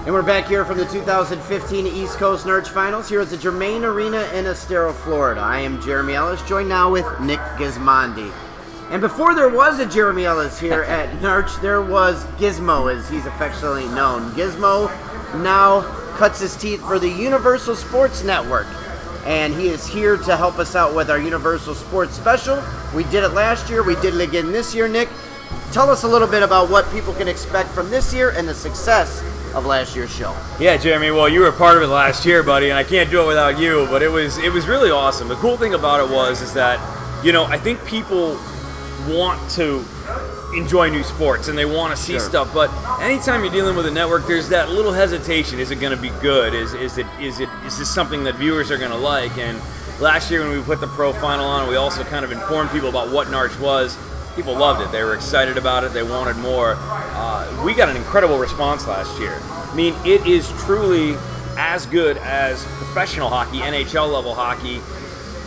And we're back here from the 2015 East Coast NARCh Finals here at the Germain Arena in Estero, Florida. I am Jeremy Ellis, joined now with Nick Gismondi. And before there was a Jeremy Ellis here at NARCh, there was Gizmo, as he's affectionately known. Gizmo now cuts his teeth for the Universal Sports Network. And he is here to help us out with our Universal Sports Special. We did it last year, we did it again this year, Nick. Tell us a little bit about what people can expect from this year and the success of last year's show. Yeah, Jeremy, well, you were part of it last year, buddy, and I can't do it without you, but it was really awesome. The cool thing about it is that, I think people want to enjoy new sports and they want to see stuff, but anytime you're dealing with a network, there's that little hesitation. Is it going to be good? Is this something that viewers are going to like? And last year when we put the pro final on, we also kind of informed people about what NARCh was. People loved it. They were excited about it. They wanted more. We got an incredible response last year. I mean, it is truly as good as professional hockey, NHL level hockey,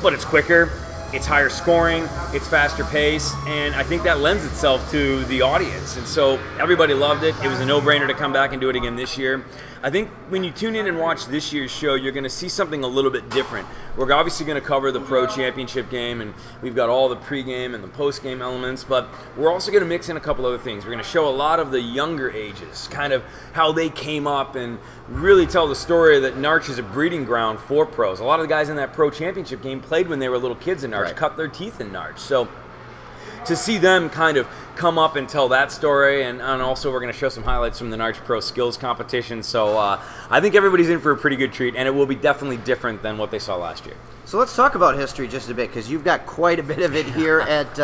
but it's quicker, it's higher scoring, it's faster pace, and I think that lends itself to the audience. And so everybody loved it. It was a no-brainer to come back and do it again this year. I think when you tune in and watch this year's show, you're going to see something a little bit different. We're obviously going to cover the Pro Championship game, and we've got all the pregame and the postgame elements, but we're also going to mix in a couple other things. We're going to show a lot of the younger ages, kind of how they came up, and really tell the story that NARCh is a breeding ground for pros. A lot of the guys in that Pro Championship game played when they were little kids in NARCh, cut their teeth in NARCh. So to see them kind of come up and tell that story, and also we're going to show some highlights from the NARCh Pro Skills Competition. So I think everybody's in for a pretty good treat, and it will be definitely different than what they saw last year. So let's talk about history just a bit, because you've got quite a bit of it here at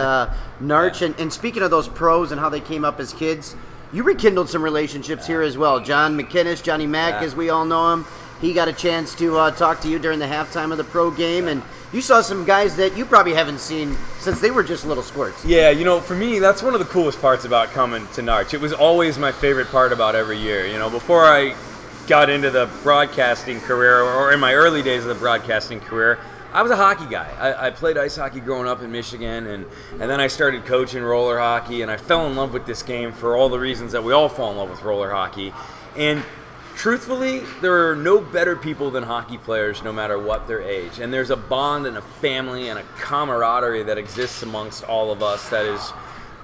NARCh. And speaking of those pros and how they came up as kids, you rekindled some relationships here as well. John McInnes, Johnny Mac, as we all know him, he got a chance to talk to you during the halftime of the pro game, and you saw some guys that you probably haven't seen since they were just little squirts. Yeah, for me, that's one of the coolest parts about coming to NARCh. It was always my favorite part about every year. Before I got into the broadcasting career, or in my early days of the broadcasting career, I was a hockey guy. I played ice hockey growing up in Michigan, and then I started coaching roller hockey, and I fell in love with this game for all the reasons that we all fall in love with roller hockey. And truthfully, there are no better people than hockey players, no matter what their age. And there's a bond and a family and a camaraderie that exists amongst all of us that is,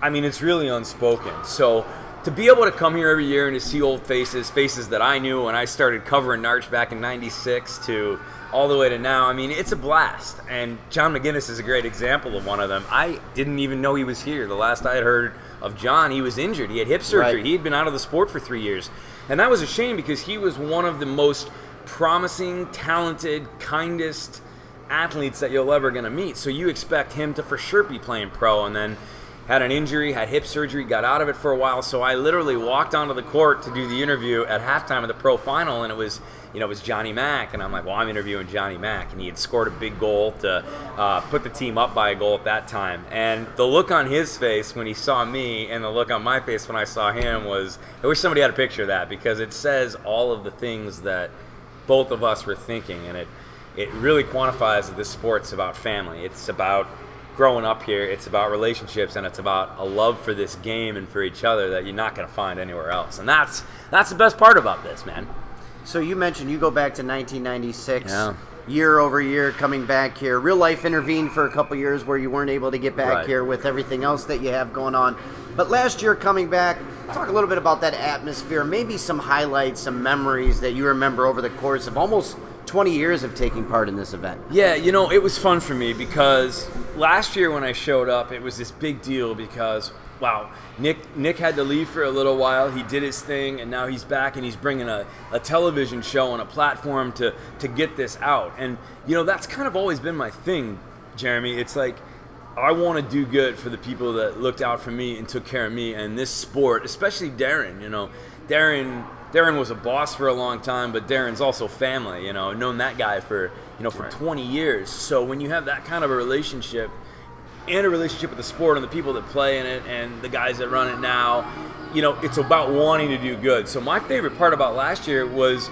it's really unspoken. So to be able to come here every year and to see old faces that I knew when I started covering NARCh back in '96 to all the way to now, it's a blast. And John McInnes is a great example of one of them. I didn't even know he was here. The last I had heard of John, he was injured. He had hip surgery. Right. He had been out of the sport for 3 years. And that was a shame, because he was one of the most promising, talented, kindest athletes that you're ever going to meet. So you expect him to for sure be playing pro, and then had an injury, had hip surgery, got out of it for a while. So I literally walked onto the court to do the interview at halftime of the pro final, and it was Johnny Mac, and I'm like, well, I'm interviewing Johnny Mac, and he had scored a big goal to put the team up by a goal at that time. And the look on his face when he saw me and the look on my face when I saw him was, I wish somebody had a picture of that, because it says all of the things that both of us were thinking, and it really quantifies that this sport's about family. It's about growing up here, it's about relationships, and it's about a love for this game and for each other that you're not going to find anywhere else. And that's the best part about this, man. So you mentioned you go back to 1996, year over year coming back here. Real life intervened for a couple years where you weren't able to get back here with everything else that you have going on. But last year coming back, talk a little bit about that atmosphere, maybe some highlights, some memories that you remember over the course of almost 20 years of taking part in this event. Yeah, it was fun for me, because last year when I showed up, it was this big deal because, wow, Nick had to leave for a little while. He did his thing, and now he's back, and he's bringing a television show and a platform to get this out. And, that's kind of always been my thing, Jeremy. It's like, I want to do good for the people that looked out for me and took care of me. And this sport, especially Darren, Darren was a boss for a long time, but Darren's also family, known that guy for 20 years. So when you have that kind of a relationship, and a relationship with the sport and the people that play in it and the guys that run it now, it's about wanting to do good. So my favorite part about last year was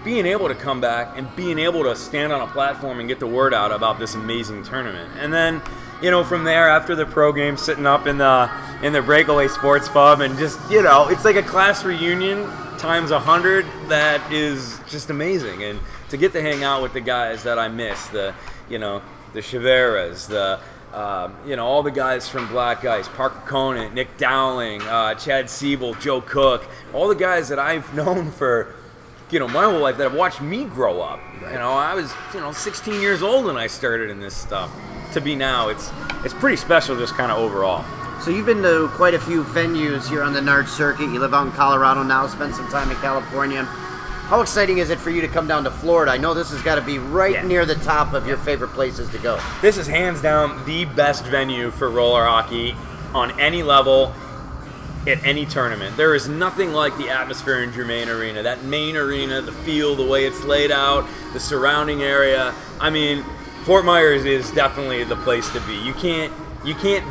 being able to come back and being able to stand on a platform and get the word out about this amazing tournament. And then, from there, after the pro game, sitting up in the Breakaway Sports Pub and just, it's like a class reunion times 100 that is just amazing. And to get to hang out with the guys that I miss, the Chiveras, all the guys from Black Ice, Parker Conant, Nick Dowling, Chad Siebel, Joe Cook, all the guys that I've known for, my whole life, that have watched me grow up. Right. I was, 16 years old when I started in this stuff. To be now, it's pretty special just kind of overall. So you've been to quite a few venues here on the NARCh circuit. You live out in Colorado now, spent some time in California. How exciting is it for you to come down to Florida? I know this has got to be right near the top of your favorite places to go. This is hands down the best venue for roller hockey on any level, at any tournament. There is nothing like the atmosphere in Germain Arena. That main arena, the feel, the way it's laid out, the surrounding area. I mean, Fort Myers is definitely the place to be. You can't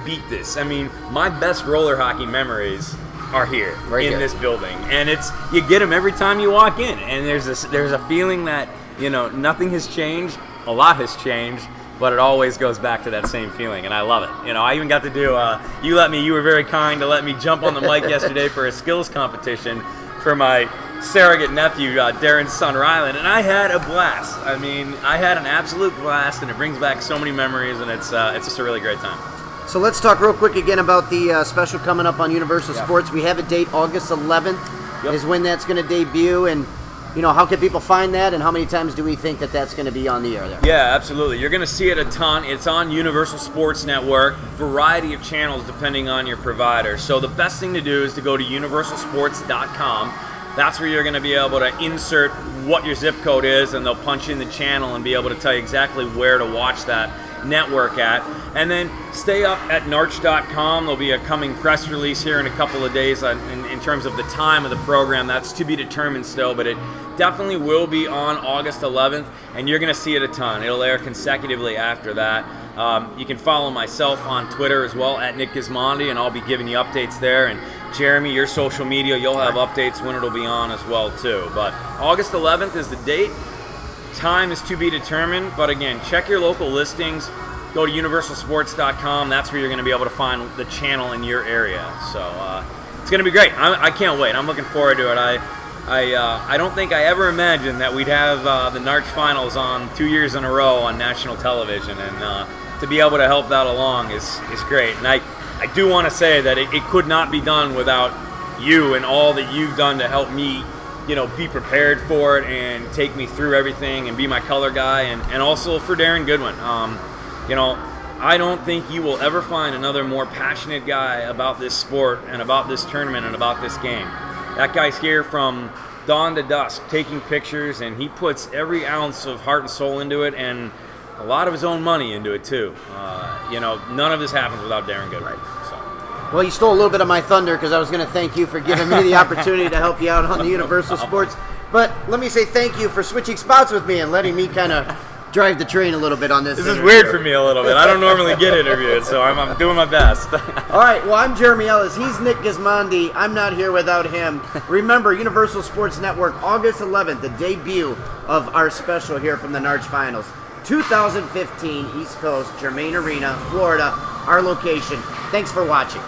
beat this. I mean, my best roller hockey memories are here in this building, and you get them every time you walk in. And there's a feeling that nothing has changed, a lot has changed, but it always goes back to that same feeling, and I love it. I even got to do. You were very kind to let me jump on the mic yesterday for a skills competition for my surrogate nephew, Darren's son Rylan, and I had a blast. I mean, I had an absolute blast, and it brings back so many memories, and it's just a really great time. So let's talk real quick again about the special coming up on Universal Sports. We have a date, August 11th is when that's going to debut, and how can people find that, and how many times do we think that that's going to be on the air there? Yeah, absolutely. You're going to see it a ton. It's on Universal Sports Network, variety of channels depending on your provider. So the best thing to do is to go to universalsports.com. That's where you're going to be able to insert what your zip code is, and they'll punch in the channel and be able to tell you exactly where to watch that network at. And then stay up at NARCh.com. There'll be a coming press release here in a couple of days in terms of the time of the program. That's to be determined still, but it definitely will be on August 11th, and you're going to see it a ton. It'll air consecutively after that. You can follow myself on Twitter as well, at Nick Gismondi, and I'll be giving you updates there. And Jeremy, your social media, you'll have updates when it'll be on as well too. But August 11th is the date. Time is to be determined, but again, check your local listings. Go to universalsports.com. That's where you're going to be able to find the channel in your area. So it's going to be great. I can't wait. I'm looking forward to it. I don't think I ever imagined that we'd have the NARCh finals on 2 years in a row on national television, and to be able to help that along is great. And I do want to say that it could not be done without you and all that you've done to help me be prepared for it and take me through everything and be my color guy, and also for Darren Goodwin. I don't think you will ever find another more passionate guy about this sport and about this tournament and about this game. That guy's here from dawn to dusk taking pictures, and he puts every ounce of heart and soul into it, and a lot of his own money into it too. None of this happens without Darren Goodwin. Well, you stole a little bit of my thunder, because I was going to thank you for giving me the opportunity to help you out on the Universal Sports. But let me say thank you for switching spots with me and letting me kind of drive the train a little bit on this. This is weird for me a little bit. I don't normally get interviewed, so I'm doing my best. All right, well, I'm Jeremy Ellis. He's Nick Gismondi. I'm not here without him. Remember, Universal Sports Network, August 11th, the debut of our special here from the NARCh Finals. 2015, East Coast, Germain Arena, Florida, our location. Thanks for watching.